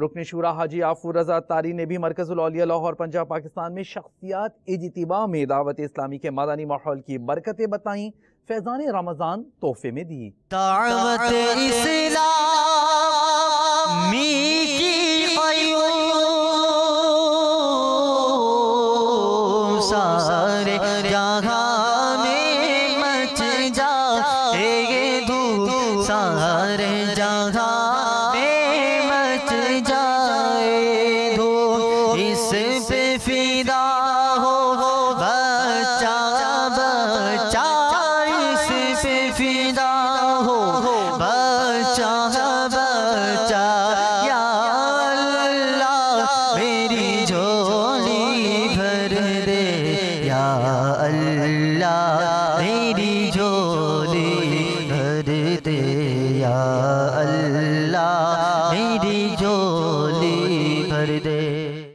रुकन शूरा हाजी आफूर रजा तारी ने भी मरकजुल औलिया लाहौर पंजाब पाकिस्तान में शख्सियात इज्तिमा में दावत इस्लामी के मदनी माहौल की बरकतें बताई, फैजान रमजान तोहफे में दी। दावत इस्लामी की सारे जहां में मच जाए धूम, सारे जहां में मच जाए धूम। इस पे फिदा हो बच्चा बच्चा, इस पे फिदा हो बच्चा बच्चा। या अल्लाह मेरी झोली भर दे, या अल्लाह मेरी झोली भर दे, या अल्लाह मेरी झोली भर दे।